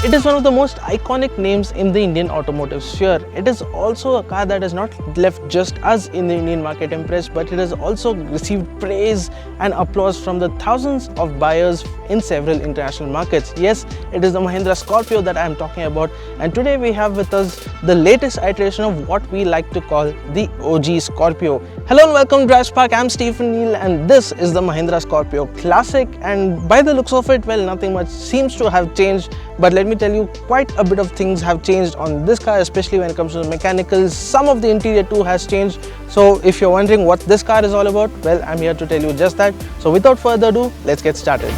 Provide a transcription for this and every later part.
It is one of the most iconic names in the Indian automotive sphere. It is also a car that has not left just us in the Indian market impressed, but it has also received praise and applause from the thousands of buyers in several international markets. Yes, it is the Mahindra Scorpio that I am talking about, and today we have with us the latest iteration of what we like to call the OG Scorpio. Hello and welcome to DriveSpark. I'm Stephen Neal and this is the Mahindra Scorpio Classic, and by the looks of it, well, nothing much seems to have changed, but let me tell you, quite a bit of things have changed on this car, especially when it comes to the mechanicals. Some of the interior too has changed. So if you're wondering what this car is all about, well, I'm here to tell you just that. So without further ado, let's get started.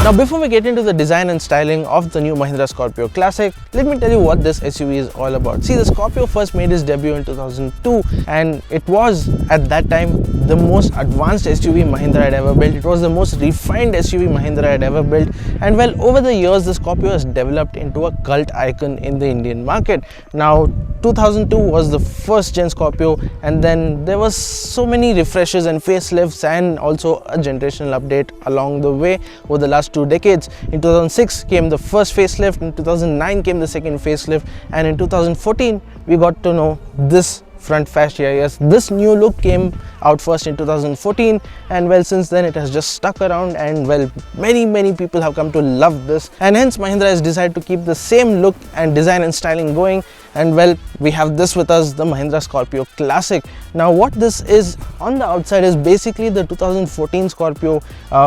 Now before we get into the design and styling of the new Mahindra Scorpio Classic, let me tell you what this SUV is all about. See, the Scorpio first made its debut in 2002 and it was at that time the most advanced SUV Mahindra had ever built. It was the most refined SUV Mahindra had ever built, and well, over the years the Scorpio has developed into a cult icon in the Indian market. Now 2002 was the first gen Scorpio, and then there was so many refreshes and facelifts and also a generational update along the way over the last 2 decades. In 2006 came the first facelift, in 2009 came the second facelift, and in 2014 we got to know this front fascia. Yes, this new look came out first in 2014, and well, since then it has just stuck around, and well, many people have come to love this, and hence Mahindra has decided to keep the same look and design and styling going. And well, we have this with us, the Mahindra Scorpio Classic. Now what this is on the outside is basically the 2014 Scorpio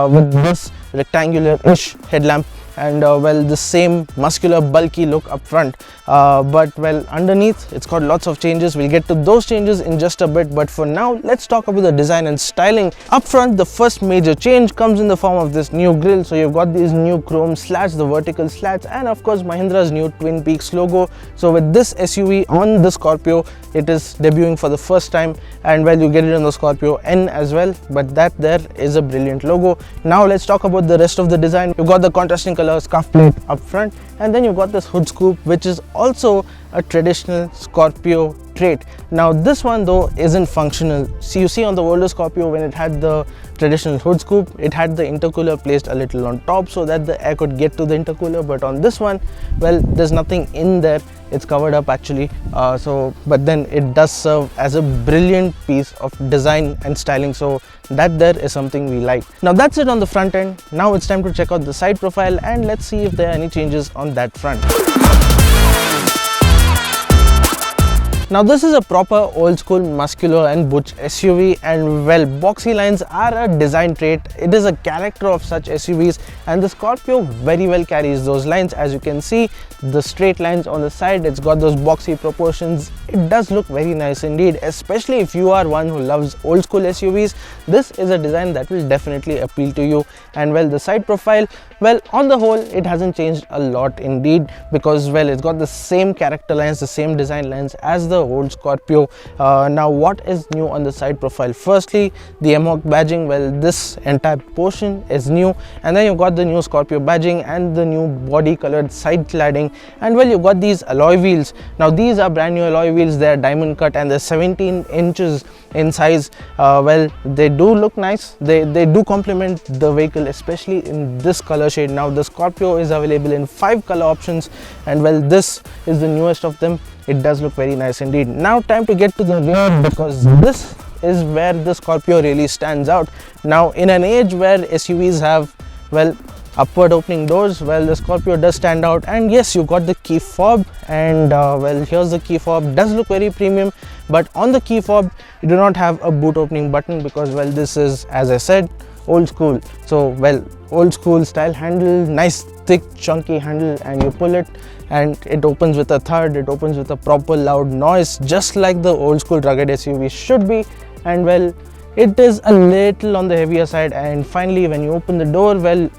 with this rectangular-ish headlamp and well, the same muscular bulky look up front, but well, underneath it's got lots of changes. We'll get to those changes in just a bit, but for now let's talk about the design and styling. Up front, the first major change comes in the form of this new grille. So you've got these new chrome slats, the vertical slats, and of course Mahindra's new Twin Peaks logo. So with this SUV on the Scorpio, it is debuting for the first time, and well, you get it on the Scorpio N as well, but that there is a brilliant logo. Now let's talk about the rest of the design. You've got the contrasting color scuff plate up front, and then you've got this hood scoop, which is also a traditional Scorpio trait. Now this one though isn't functional. See, you see on the older Scorpio, when it had the traditional hood scoop, it had the intercooler placed a little on top so that the air could get to the intercooler, but on this one, well, there's nothing in there. It's covered up actually, but then it does serve as a brilliant piece of design and styling, so that there is something we like. Now that's it on the front end. Now it's time to check out the side profile, and let's see if there are any changes on that front. Now this is a proper old school muscular and butch SUV, and well, boxy lines are a design trait. It is a character of such SUVs, and the Scorpio very well carries those lines. As you can see, the straight lines on the side, it's got those boxy proportions. It does look very nice indeed, especially if you are one who loves old school SUVs. This is a design that will definitely appeal to you. And well, the side profile, well, on the whole it hasn't changed a lot indeed, because well, it's got the same character lines, the same design lines as the old Scorpio. Now what is new on the side profile? Firstly, the MOC badging. Well, this entire portion is new, and then you've got the new Scorpio badging and the new body colored side cladding, and well, you've got these alloy wheels. Now these are brand new alloy wheels. They're diamond cut and they're 17 inches in size. Well, they do look nice. They do complement the vehicle, especially in this color shade. Now the Scorpio is available in 5 color options, and well, this is the newest of them. It does look very nice indeed. Now time to get to the rear, because this is where the Scorpio really stands out. Now in an age where SUVs have, well, upward opening doors, well, the Scorpio does stand out. And yes, you got the key fob, and well, here's the key fob. Does look very premium, but on the key fob you do not have a boot opening button, because well, this is, as I said, old school. So well, old school style handle, nice thick chunky handle, and you pull it and it opens with a thud. It opens with a proper loud noise, just like the old school rugged SUV should be. And well, it is a little on the heavier side. And finally, when you open the door, well,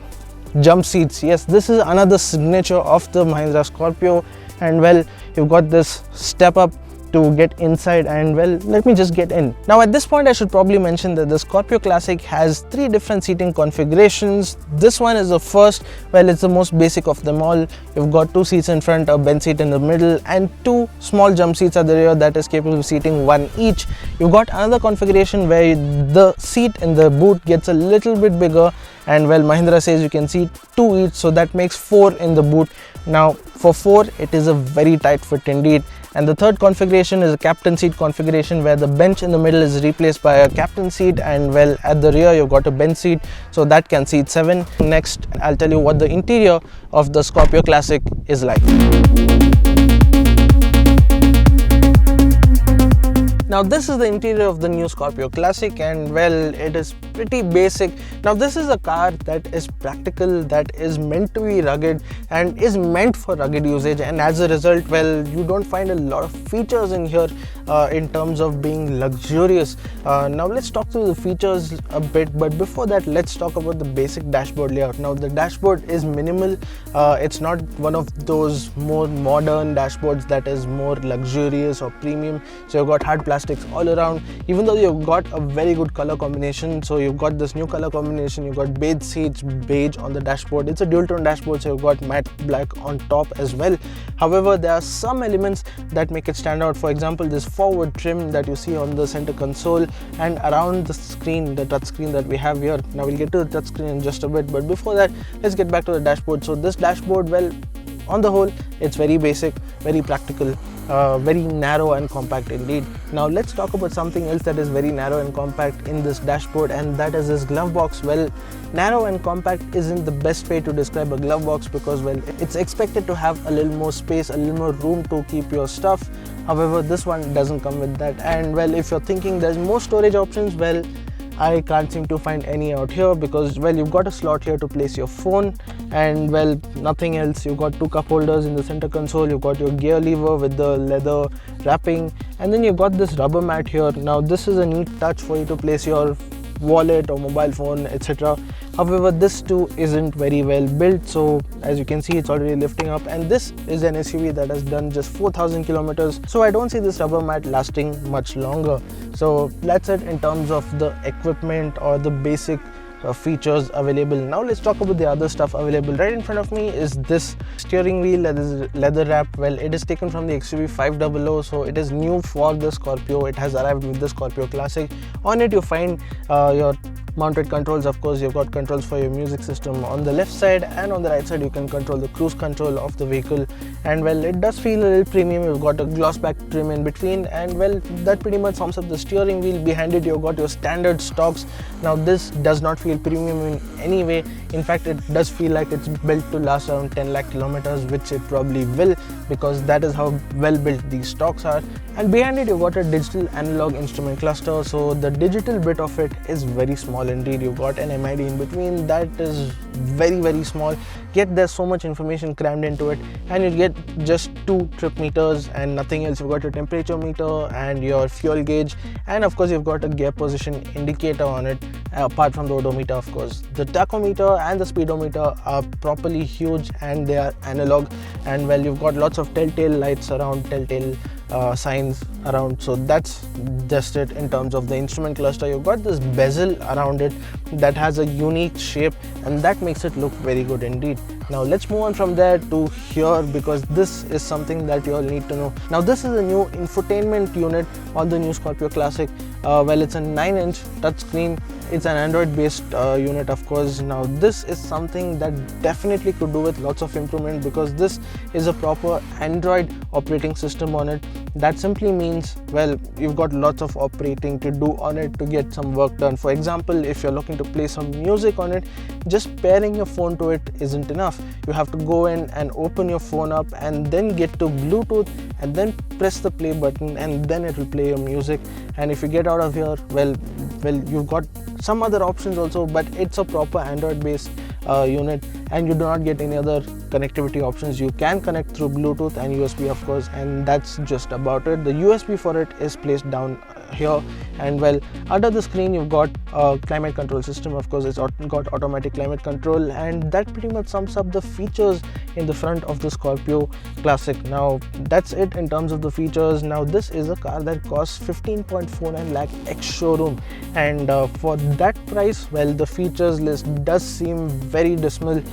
jump seats. Yes, this is another signature of the Mahindra Scorpio, and well, you've got this step up to get inside, and well, let me just get in. Now at this point I should probably mention that the Scorpio Classic has 3 different seating configurations. This one is the first, well, it's the most basic of them all. You've got 2 seats in front, a bench seat in the middle, and 2 small jump seats at the rear that is capable of seating 1 each. You've got another configuration where the seat in the boot gets a little bit bigger, and well, Mahindra says you can seat 2 each, so that makes 4 in the boot. Now for 4 it is a very tight fit indeed. And the third configuration is a captain seat configuration where the bench in the middle is replaced by a captain seat, and well, at the rear you've got a bench seat, so that can seat 7. Next I'll tell you what the interior of the Scorpio Classic is like. Now this is the interior of the new Scorpio Classic, and well, it is pretty basic. Now this is a car that is practical, that is meant to be rugged and is meant for rugged usage, and as a result, well, you don't find a lot of features in here in terms of being luxurious. Now let's talk through the features a bit, but before that let's talk about the basic dashboard layout. Now the dashboard is minimal. It's not one of those more modern dashboards that is more luxurious or premium, so you've got hard plastics all around, even though you've got a very good color combination. So you've got this new color combination, you've got beige seats, beige on the dashboard. It's a dual tone dashboard, so you've got matte black on top as well. However, there are some elements that make it stand out. For example, this forward trim that you see on the center console and around the screen, the touch screen that we have here. Now we'll get to the touch screen in just a bit, but before that let's get back to the dashboard. So this dashboard, well, on the whole it's very basic, very practical, very narrow and compact indeed. Now let's talk about something else that is very narrow and compact in this dashboard, and that is this glove box. Well, narrow and compact isn't the best way to describe a glove box because, well, it's expected to have a little more space, a little more room to keep your stuff. However, this one doesn't come with that, and well, if you're thinking there's more storage options, well, I can't seem to find any out here because, well, you've got a slot here to place your phone, and well, nothing else. You've got 2 cup holders in the center console, you've got your gear lever with the leather wrapping, and then you've got this rubber mat here. Now this is a neat touch for you to place your wallet or mobile phone, etc. However, this too isn't very well built, so as you can see, it's already lifting up, and this is an SUV that has done just 4,000 kilometers, so I don't see this rubber mat lasting much longer. So that's it in terms of the equipment or the basic features available. Now let's talk about the other stuff available. Right in front of me is this steering wheel that is leather wrapped. Well, it is taken from the XUV 500, so it is new for the Scorpio. It has arrived with the Scorpio Classic. On it you find your mounted controls. Of course, you've got controls for your music system on the left side, and on the right side you can control the cruise control of the vehicle. And well, it does feel a little premium. You've got a gloss back trim in between, and well, that pretty much sums up the steering wheel. Behind it you've got your standard stocks. Now this does not feel premium in any way. In fact, it does feel like it's built to last around 10 lakh kilometers, which it probably will, because that is how well built these stocks are. And behind it you've got a digital analog instrument cluster, so the digital bit of it is very small indeed. You've got an MID in between that is very small, yet there's so much information crammed into it, and you get just 2 trip meters and nothing else. You've got your temperature meter and your fuel gauge, and of course you've got a gear position indicator on it, apart from the odometer. Of course, the tachometer and the speedometer are properly huge and they are analog, and well, you've got lots of telltale lights around, telltale signs around, so that's just it in terms of the instrument cluster. You've got this bezel around it that has a unique shape, and that makes it look very good indeed. Now let's move on from there to here, because this is something that you all need to know. Now this is a new infotainment unit on the new Scorpio Classic. Well, it's a 9-inch touchscreen. It's an Android based unit, of course. Now this is something that definitely could do with lots of improvement, because this is a proper Android operating system on it. That simply means, well, you've got lots of operating to do on it to get some work done. For example, if you're looking to play some music on it, just pairing your phone to it isn't enough. You have to go in and open your phone up and then get to Bluetooth and then press the play button, and then it will play your music. And if you get out of here, well, you've got some other options also, but it's a proper Android based unit, and you do not get any other connectivity options. You can connect through Bluetooth and USB, of course, and that's just about it. The USB for it is placed down here. And well, under the screen you've got a climate control system. Of course, it's got automatic climate control, and that pretty much sums up the features in the front of the Scorpio Classic. Now that's it in terms of the features. Now this is a car that costs 15.49 lakh ex showroom, and for that price, well, the features list does seem very dismal.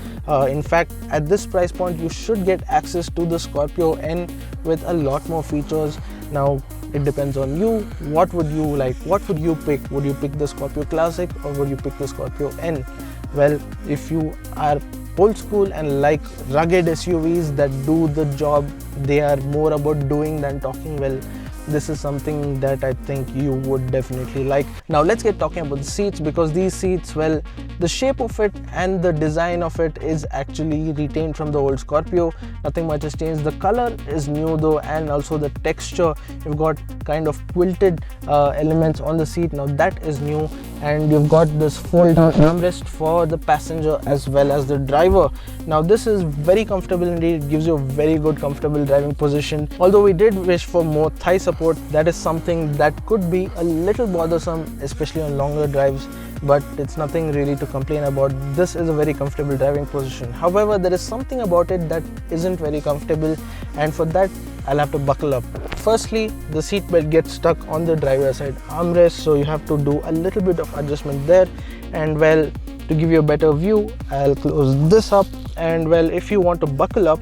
In fact, at this price point you should get access to the Scorpio N with a lot more features. Now it depends on you. What would you like? What would you pick? Would you pick the Scorpio Classic or would you pick the Scorpio N? Well, if you are old school and like rugged SUVs that do the job, they are more about doing than talking, well, this is something that I think you would definitely like. Now let's get talking about the seats, because these seats, well, the shape of it and the design of it is actually retained from the old Scorpio. Nothing much has changed. The color is new though, and also the texture. You've got kind of quilted elements on the seat. Now that is new, and you've got this fold down armrest for the passenger as well as the driver. Now this is very comfortable indeed. It gives you a very good comfortable driving position. Although we did wish for more thigh support, that is something that could be a little bothersome, especially on longer drives, but it's nothing really to complain about. This is a very comfortable driving position. However, there is something about it that isn't very comfortable, and for that I'll have to buckle up. Firstly, the seat belt gets stuck on the driver's side armrest, so you have to do a little bit of adjustment there. And well, to give you a better view, I'll close this up, and well, if you want to buckle up,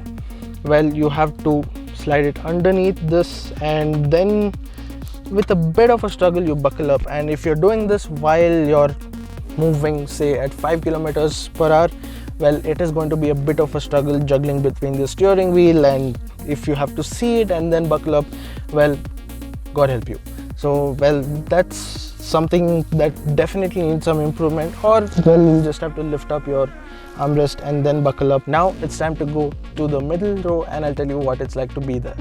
well, you have to slide it underneath this, and then with a bit of a struggle you buckle up. And if you're doing this while you're moving, say at 5 kilometers per hour, well, it is going to be a bit of a struggle juggling between the steering wheel, and if you have to see it and then buckle up, well, God help you. So well, that's something that definitely needs some improvement, or well, you just have to lift up your armrest and then buckle up. Now it's time to go to the middle row, and I'll tell you what it's like to be there.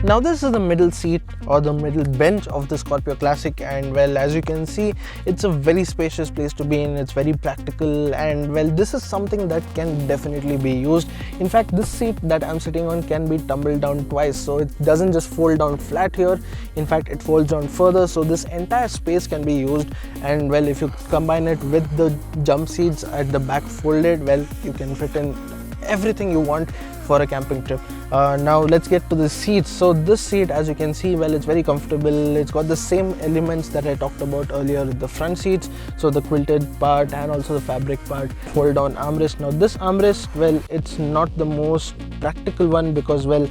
Now this is the middle seat or the middle bench of the Scorpio Classic, and well, as you can see, it's a very spacious place to be in. It's very practical, and well, this is something that can definitely be used. In fact, this seat that I'm sitting on can be tumbled down twice, so it doesn't just fold down flat here. In fact, it folds down further, so this entire space can be used. And well, if you combine it with the jump seats at the back folded, well, you can fit in everything you want for a camping trip. Now let's get to the seats. So this seat, as you can see, well, it's very comfortable. It's got the same elements that I talked about earlier with the front seats, so the quilted part and also the fabric part. Fold down armrest. Now this armrest, well, it's not the most practical one, because well,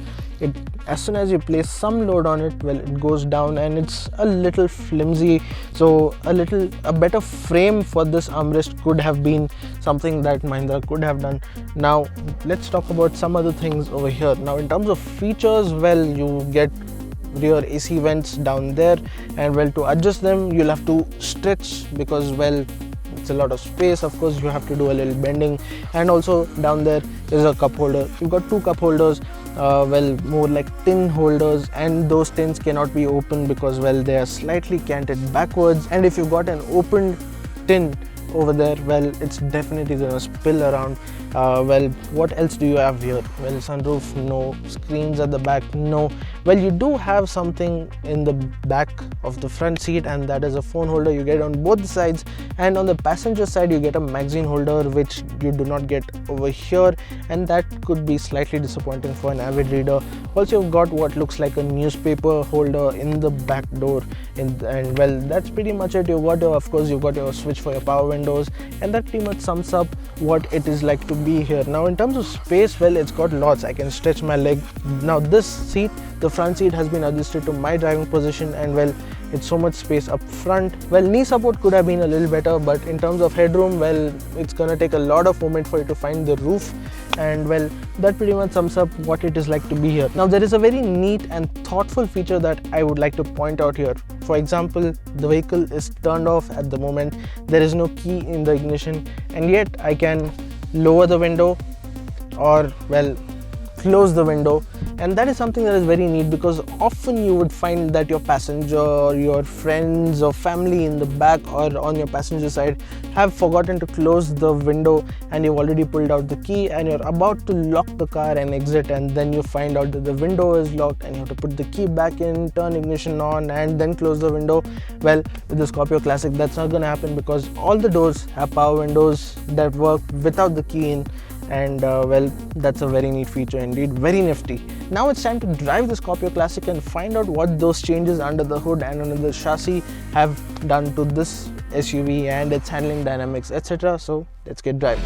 as soon as you place some load on it, well, it goes down, and it's a little flimsy. So a better frame for this armrest could have been something that Mahindra could have done. Now let's talk about some other things over here. Now in terms of features, well, you get rear AC vents down there, and well, to adjust them you'll have to stretch, because well, it's a lot of space. Of course, you have to do a little bending. And also down there is a cup holder. You've got two cup holders, well, more like tin holders, and those tins cannot be opened because well, they are slightly canted backwards, and if you've got an opened tin over there, well, it's definitely gonna spill around. Well, what else do you have here? Well, sunroof, no. Screens at the back, no. Well, you do have something in the back of the front seat, and that is a phone holder you get on both sides. And on the passenger side you get a magazine holder, which you do not get over here, and that could be slightly disappointing for an avid reader. Also, you've got what looks like a newspaper holder in the back door, and well, that's pretty much it. You've got your switch for your power windows, and that pretty much sums up what it is like to be here. Now in terms of space, well, it's got lots. I can stretch my leg. Now this seat, the front seat, has been adjusted to my driving position, and well, it's so much space up front. Well, knee support could have been a little better, but in terms of headroom, well, it's gonna take a lot of movement for you to find the roof, and well, that pretty much sums up what it is like to be here. Now there is a very neat and thoughtful feature that I would like to point out here. For example, the vehicle is turned off at the moment. There is no key in the ignition, and yet I can lower the window, or well, close the window, and that is something that is very neat, because often you would find that your passenger or your friends or family in the back or on your passenger side have forgotten to close the window, and you've already pulled out the key and you're about to lock the car and exit, and then you find out that the window is locked and you have to put the key back in, turn ignition on and then close the window. Well, with the Scorpio Classic that's not going to happen, because all the doors have power windows that work without the key in, and well, that's a very neat feature indeed, very nifty. Now it's time to drive the Scorpio Classic and find out what those changes under the hood and under the chassis have done to this SUV and its handling dynamics, etc. So let's get driving.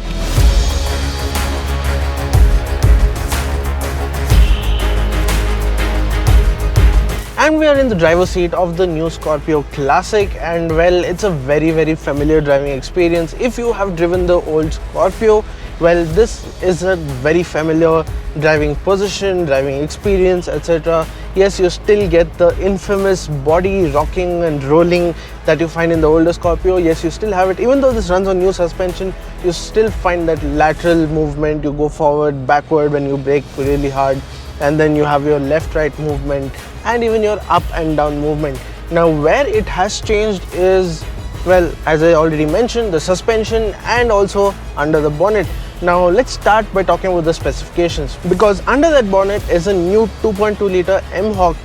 And we are in the driver's seat of the new Scorpio Classic, and well, it's a very familiar driving experience. If you have driven the old Scorpio, well, this is a very familiar driving position, driving experience, etc. Yes, you still get the infamous body rocking and rolling that you find in the older Scorpio. Yes, you still have it. Even though this runs on new suspension, you still find that lateral movement. You go forward, backward when you brake really hard, and then you have your left-right movement and even your up and down movement. Now, where it has changed is, well, as I already mentioned, the suspension and also under the bonnet. Now let's start by talking about the specifications, because under that bonnet is a new 2.2 liter M-Hawk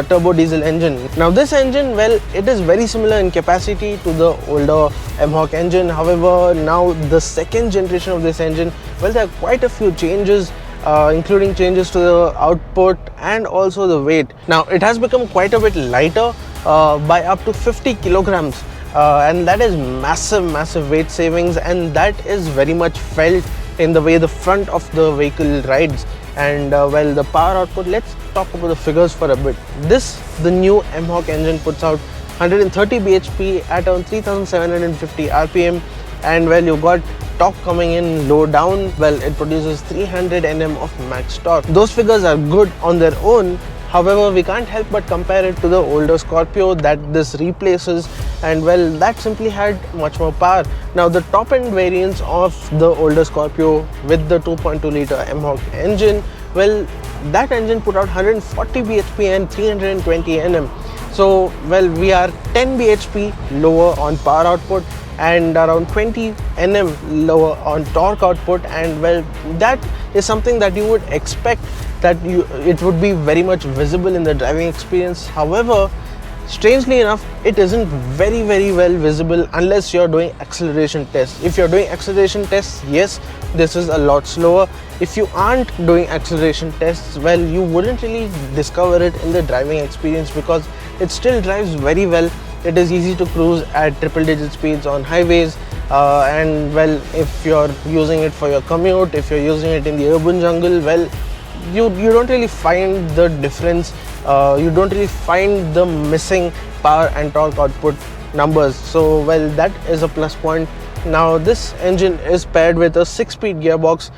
turbo diesel engine. Now this engine, well, it is very similar in capacity to the older M-Hawk engine. However, now the second generation of this engine, well, there are quite a few changes, including changes to the output and also the weight. Now it has become quite a bit lighter by up to 50 kilograms. And that is massive weight savings, and that is very much felt in the way the front of the vehicle rides. And well, the power output, let's talk about the figures for a bit. The new M-Hawk engine puts out 130 bhp at around 3750 rpm, and well, you got torque coming in low down. Well, it produces 300 Nm of max torque. Those figures are good on their own. However, we can't help but compare it to the older Scorpio that this replaces, and well, that simply had much more power. Now the top end variants of the older Scorpio with the 2.2 liter M-Hawk engine, well, that engine put out 140 bhp and 320 Nm. So well, we are 10 bhp lower on power output and around 20 Nm lower on torque output, and well, that is something that you would expect that it would be very much visible in the driving experience. However, strangely enough, it isn't very well visible unless you're doing acceleration tests. If you're doing acceleration tests, yes, this is a lot slower. If you aren't doing acceleration tests, well, you wouldn't really discover it in the driving experience, because it still drives very well. It is easy to cruise at triple digit speeds on highways, and well, if you're using it for your commute, if you're using it in the urban jungle, well, you don't really find the difference. You don't really find the missing power and torque output numbers. So well, that is a plus point. Now this engine is paired with a 6-speed gearbox,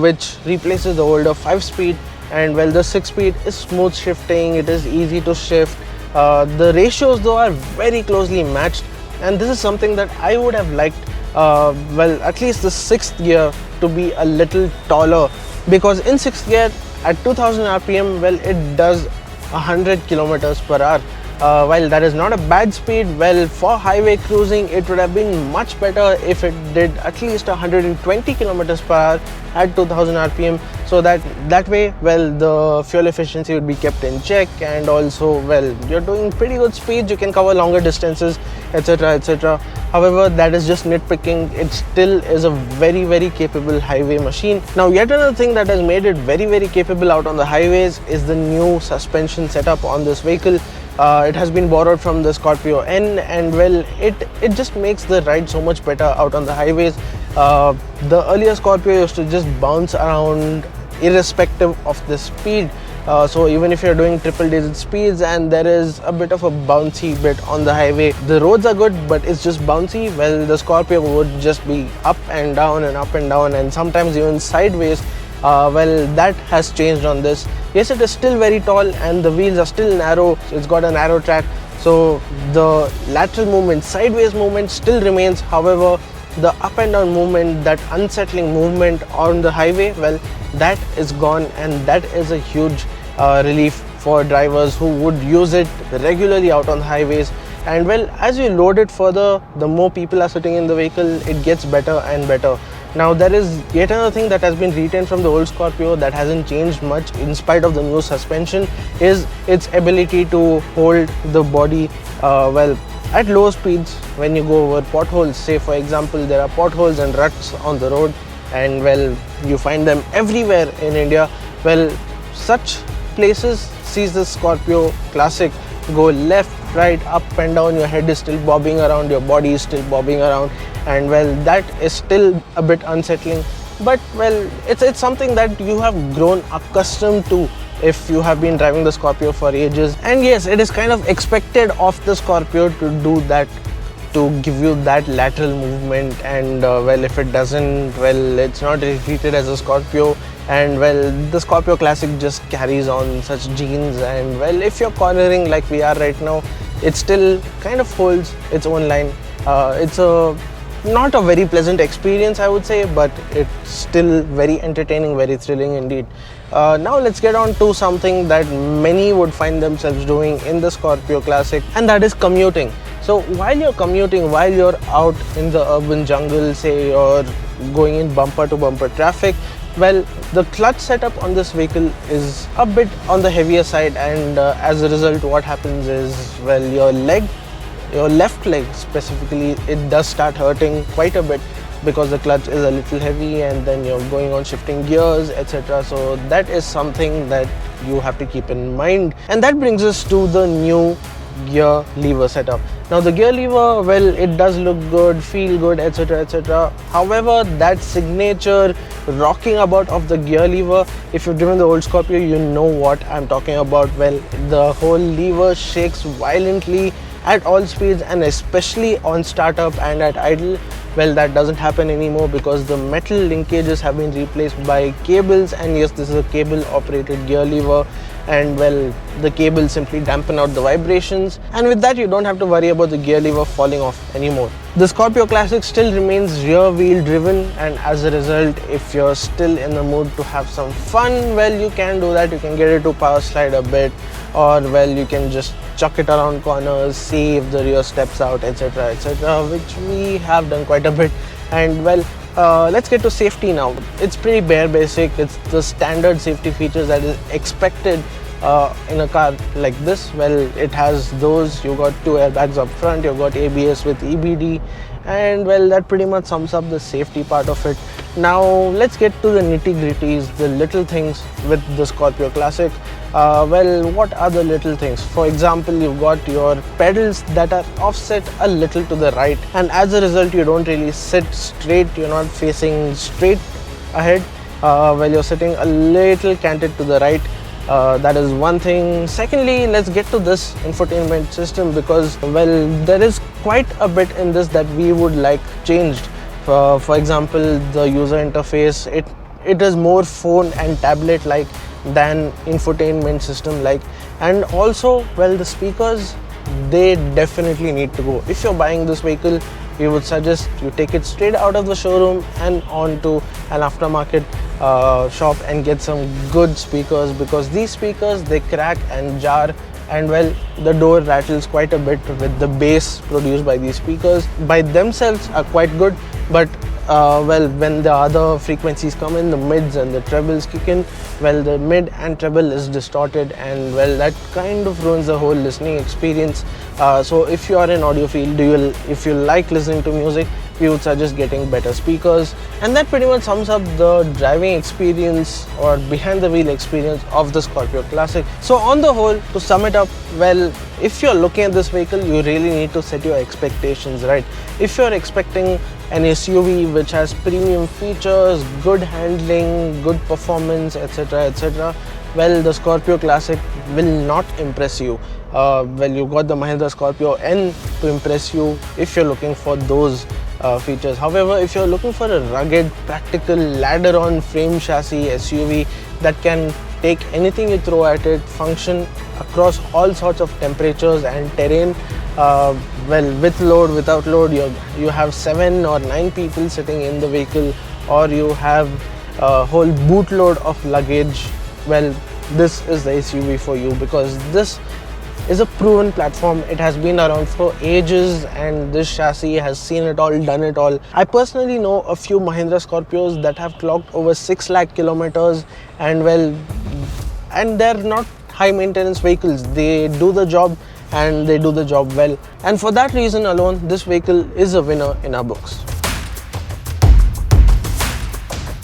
which replaces the older 5-speed, and well, the 6-speed is smooth shifting. It is easy to shift. The ratios though are very closely matched, and this is something that I would have liked, well, at least the 6th gear to be a little taller, because in 6th gear at 2000 rpm, well, it does 100 kilometers per hour. While that is not a bad speed, well, for highway cruising it would have been much better if it did at least 120 kilometers per hour at 2000 rpm, so that way, well, the fuel efficiency would be kept in check, and also, well, you're doing pretty good speeds, you can cover longer distances, etc. However, that is just nitpicking. It still is a very capable highway machine. Now yet another thing that has made it very capable out on the highways is the new suspension setup on this vehicle. It has been borrowed from the Scorpio N, and well, it just makes the ride so much better out on the highways. The earlier Scorpio used to just bounce around irrespective of the speed. So even if you're doing triple digit speeds and there is a bit of a bouncy bit on the highway, the roads are good but it's just bouncy, well, the Scorpio would just be up and down and sometimes even sideways. Well, that has changed on this. Yes, it is still very tall and the wheels are still narrow. It's got a narrow track, so the lateral movement, sideways movement still remains. However, the up and down movement, that unsettling movement on the highway, well, that is gone, and that is a huge relief for drivers who would use it regularly out on the highways. And well, as you load it further, the more people are sitting in the vehicle, it gets better and better. Now there is yet another thing that has been retained from the old Scorpio that hasn't changed much in spite of the new suspension, is its ability to hold the body well at low speeds when you go over potholes. Say for example, there are potholes and ruts on the road, and well, you find them everywhere in India. Well, such places sees the Scorpio Classic go left, right, up and down. Your head is still bobbing around, your body is still bobbing around, and well, that is still a bit unsettling. But well, it's something that you have grown accustomed to if you have been driving the Scorpio for ages. And yes, it is kind of expected of the Scorpio to do that, to give you that lateral movement. And well, if it doesn't, well, it's not treated as a Scorpio. And well, the Scorpio Classic just carries on such genes. And well, if you're cornering like we are right now, it still kind of holds its own line. It's not a very pleasant experience, I would say, but it's still very entertaining, very thrilling indeed. Now let's get on to something that many would find themselves doing in the Scorpio Classic, and that is commuting. So while you're commuting, while you're out in the urban jungle, say you're going in bumper to bumper traffic, well, the clutch setup on this vehicle is a bit on the heavier side, and as a result, what happens is, well, your left leg specifically, it does start hurting quite a bit because the clutch is a little heavy, and then you're going on shifting gears, etc. So that is something that you have to keep in mind. And that brings us to the new gear lever setup. Now the gear lever, well, it does look good, feel good, etc, etc. However, that signature rocking about of the gear lever, if you've driven the old Scorpio, you know what I'm talking about. Well, the whole lever shakes violently at all speeds, and especially on startup and at idle. Well, that doesn't happen anymore because the metal linkages have been replaced by cables. And yes, this is a cable operated gear lever, and well, the cables simply dampen out the vibrations, and with that you don't have to worry about the gear lever falling off anymore. The Scorpio Classic still remains rear wheel driven, and as a result, if you're still in the mood to have some fun, well, you can do that. You can get it to power slide a bit, or well, you can just chuck it around corners, see if the rear steps out, etc, etc, which we have done quite a bit. And well, let's get to safety now. It's pretty bare basic. It's the standard safety features that is expected in a car like this. Well, it has those. You got 2 airbags up front, you got ABS with EBD, and well, that pretty much sums up the safety part of it. Now let's get to the nitty-gritties, the little things with the Scorpio Classic. Well, what are the little things? For example, you've got your pedals that are offset a little to the right, and as a result, you don't really sit straight. You're not facing straight ahead. Well, you're sitting a little canted to the right. That is one thing. Secondly, let's get to this infotainment system, because well, there is quite a bit in this that we would like changed. For example, the user interface, it is more phone and tablet like than infotainment system like. And also, well, the speakers, they definitely need to go. If you're buying this vehicle, we would suggest you take it straight out of the showroom and onto an aftermarket shop and get some good speakers, because these speakers, they crack and jar, and well, the door rattles quite a bit with the bass produced by these speakers. By themselves are quite good, but well, when the other frequencies come in, the mids and the trebles kick in, well, the mid and treble is distorted, and well, that kind of ruins the whole listening experience. So if you are in audiophile, if you like listening to music, we would suggest getting better speakers. And that pretty much sums up the driving experience or behind the wheel experience of the Scorpio Classic. So on the whole, to sum it up, well, if you're looking at this vehicle, you really need to set your expectations right. If you're expecting an SUV which has premium features, good handling, good performance, etc, etc, well, the Scorpio Classic will not impress you. Well, you got the Mahindra Scorpio N to impress you if you're looking for those features. However, if you're looking for a rugged, practical, ladder-on frame chassis SUV that can take anything you throw at it, function across all sorts of temperatures and terrain, well, with load, without load, you have 7 or 9 people sitting in the vehicle, or you have a whole bootload of luggage. Well, this is the SUV for you, because this is a proven platform. It has been around for ages, and this chassis has seen it all, done it all. I personally know a few Mahindra Scorpios that have clocked over 6 lakh kilometers, and well, and they're not high maintenance vehicles. They do the job, and they do the job well, and for that reason alone, this vehicle is a winner in our books.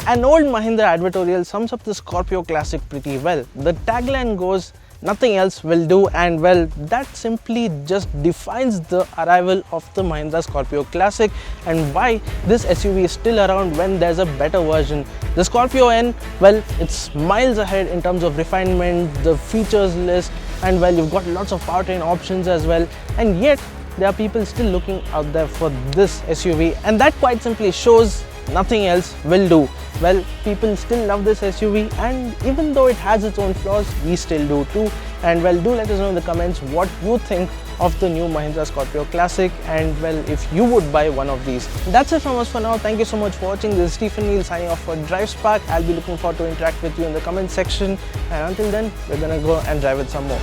An old Mahindra advertorial sums up the Scorpio Classic pretty well. The tagline goes, "Nothing else will do," and well, that simply just defines the arrival of the Mahindra Scorpio Classic and why this SUV is still around when there's a better version. The Scorpio N, well, it's miles ahead in terms of refinement, the features list, and well, you've got lots of powertrain options as well, and yet there are people still looking out there for this SUV, and that quite simply shows nothing else will do. Well, people still love this SUV, and even though it has its own flaws, we still do too. And well, do let us know in the comments what you think of the new Mahindra Scorpio Classic, and well, if you would buy one of these. That's it from us for now. Thank you so much for watching. This is Stephen Neal signing off for DriveSpark. I'll be looking forward to interact with you in the comment section, and until then, we're gonna go and drive it some more.